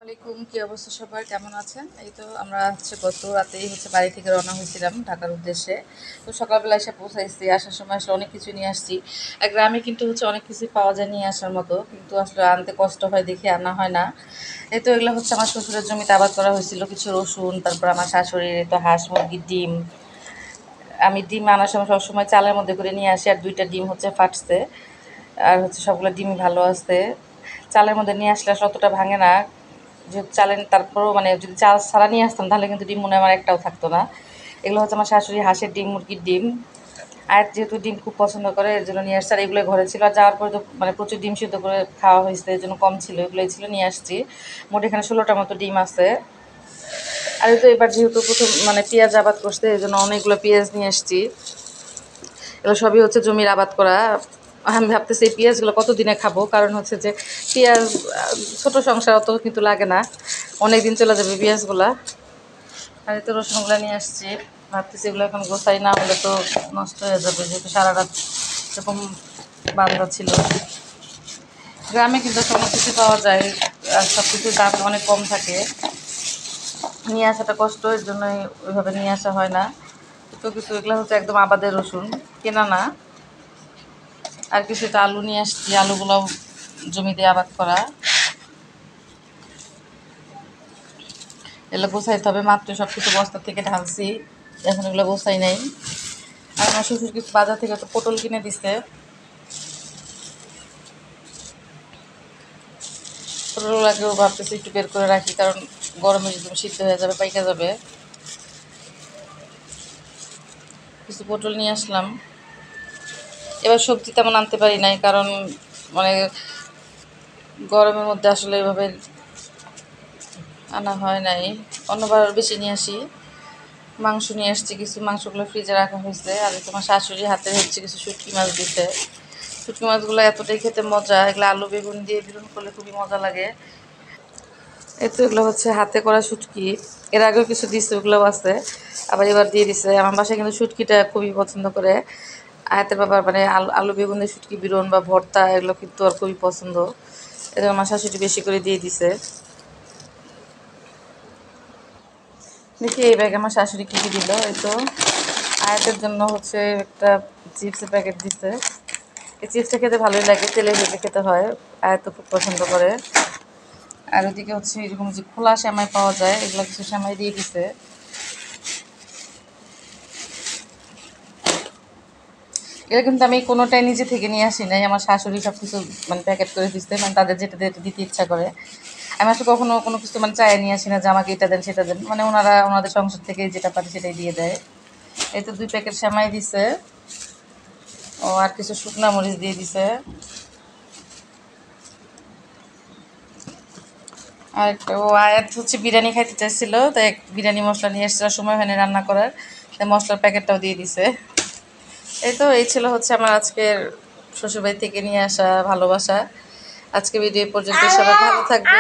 আলাইকুম, কি অবস্থা সবার, কেমন আছেন? এই তো আমরা গত রাতেই বাড়ি থেকে রওনা হয়েছিলাম ঢাকার উদ্দেশ্যে। তো সকালবেলা এসে পৌঁছাইছি, আসার সময় আসলে অনেক কিছু নিয়ে আসছি। আর গ্রামে কিন্তু অনেক কিছু পাওয়া যায় নিয়ে আসার মতো, কিন্তু আসলে আনতে কষ্ট হয় দেখে আনা হয় না। এই তো এগুলো আমার শ্বশুরের জমিতে আবাদ করা হয়েছিল, কিছু রসুন, তারপর আমার শাশুড়ির এই তো হাঁস মুরগির ডিম। আমি ডিম আনার সময় সবসময় চালের মধ্যে করে নিয়ে আসি, আর 2টা ডিম ফাটছে, আর সবগুলো ডিম ভালো আছে। চালের মধ্যে নিয়ে আসলে আসলে অতটা ভাঙে না, যেহেতু চালের তারপরেও যদি চাল ছাড়া নিয়ে আসতাম তাহলে কিন্তু ডিম মনে হয় আমার একটাও থাকতো না। এগুলো আমার শাশুড়ি হাঁসের ডিম, মুরগির ডিম। আর যেহেতু ডিম খুব পছন্দ করে এর জন্য নিয়ে আসছে। আর এগুলো ঘরে ছিল, আর যাওয়ার পরে তো প্রচুর ডিম সিদ্ধ করে খাওয়া হয়েছে, এর জন্য কম ছিল, এগুলোই ছিল নিয়ে আসছি। মোট এখানে 16টার মতো ডিম আছে। আর তো এবার যেহেতু প্রথম পেঁয়াজ আবাদ করছে, এই জন্য অনেকগুলো পেঁয়াজ নিয়ে আসছি। এগুলো সবই জমির আবাদ করা। আমি ভাবতেছি এই পেঁয়াজগুলো কতদিনে খাবো, কারণ যে পেঁয়াজ ছোট সংসার অত কিন্তু লাগে না, অনেক দিন চলে যাবে পেঁয়াজগুলা। আর এই তো রসুনগুলো নিয়ে আসছি, ভাবতেছি এগুলো এখন গোছাই না হলে তো নষ্ট হয়ে যাবে, যেহেতু সারা রাত এরকম বান্ধা ছিল। গ্রামে কিন্তু অনেক কিছু পাওয়া যায়, আর সব কিছুর দাম অনেক কম থাকে, নিয়ে আসাটা কষ্ট, এর জন্যই ওইভাবে নিয়ে আসা হয় না। তো কিছু এগুলো একদম আবাদের রসুন, কেনা না। আর কিছুটা আলু নিয়ে আসছি, আলুগুলো জমিতে আবাদ করা। এগুলো গোছাইতে হবে, মাত্র সব কিছু বস্তা থেকে ঢালছি, এখন এগুলো গোছাই নাই। আর আমার শ্বশুর কিছু বাজার থেকে তো পটল কিনে দিচ্ছে, পটলগুলোকেও ভাবতেছি একটু বের করে রাখি, কারণ গরমে যদি সিদ্ধ হয়ে যাবে, পাইকা যাবে। কিছু পটল নিয়ে আসলাম। এবার সবজি তেমন আনতে পারি নাই, কারণ গরমের মধ্যে আসলে এভাবে আনা হয় নাই। অন্যবার বেশি নিয়ে আসি। মাংস নিয়ে আসছি কিছু, মাংসগুলো ফ্রিজে রাখা হয়েছে। আর তোমার শাশুড়ি হাতে কিছু শুটকি মাছ দিতে। শুটকি মাছগুলো এতটাই খেতে মজা, এগুলো আলু বেগুন দিয়ে বেগুন করলে খুবই মজা লাগে। এই তো এগুলো হাতে করা শুটকি, এর আগেও কিছু দিচ্ছে, ওগুলোও আছে, আবার এবার দিয়ে দিছে। আমার বাসায় কিন্তু শুটকিটা খুবই পছন্দ করে। আয়াতের বাবার আলু বেগুন দিয়ে শুটকি বিরন বা ভর্তা, এগুলো কিন্তু আর খুবই পছন্দ, এজন্য আমার শাশুড়ি বেশি করে দিয়ে দিছে। দেখি এই ব্যাগে আমার শাশুড়ি কী কী দিল। এই তো আয়াতের জন্য একটা চিপসের প্যাকেট দিছে। এই চিপসটা খেতে ভালোই লাগে, তেলে ভেজে খেতে হয়, আয়াত তো খুব পছন্দ করে। আর ওদিকে এরকম যে খোলা সেমাই পাওয়া যায়, এগুলো কিছু সেমাই দিয়ে দিছে। এগুলো কিন্তু আমি কোনোটাই নিজে থেকে নিয়ে আসি নাই, আমার শাশুড়ি সব কিছু প্যাকেট করে দিচ্ছে, তাদের যেটা দিতে ইচ্ছা করে। আমি আসলে কখনো কোনো কিছু চাই নিয়ে আসি না যে আমাকে এটা দেন সেটা দেন, ওনারা ওনাদের সংসার থেকে যেটা পারে সেটাই দিয়ে দেয়। এই তো 2 প্যাকেট সেমাই দিছে, ও আর কিছু শুকনা মরিচ দিয়ে দিছে। আর ও আয়াত বিরিয়ানি খাইতে চাইছিল, তাই বিরিয়ানি মশলা নিয়ে এসেছিল, সময় হয়নি রান্না করার, তাই মশলার প্যাকেটটাও দিয়ে দিছে। এই তো এই ছিল আমার আজকের শ্বশুরবাড়ি থেকে নিয়ে আসা ভালোবাসা। আজকে ভিডিও পর্যন্ত, সবাই ভালো থাকবে।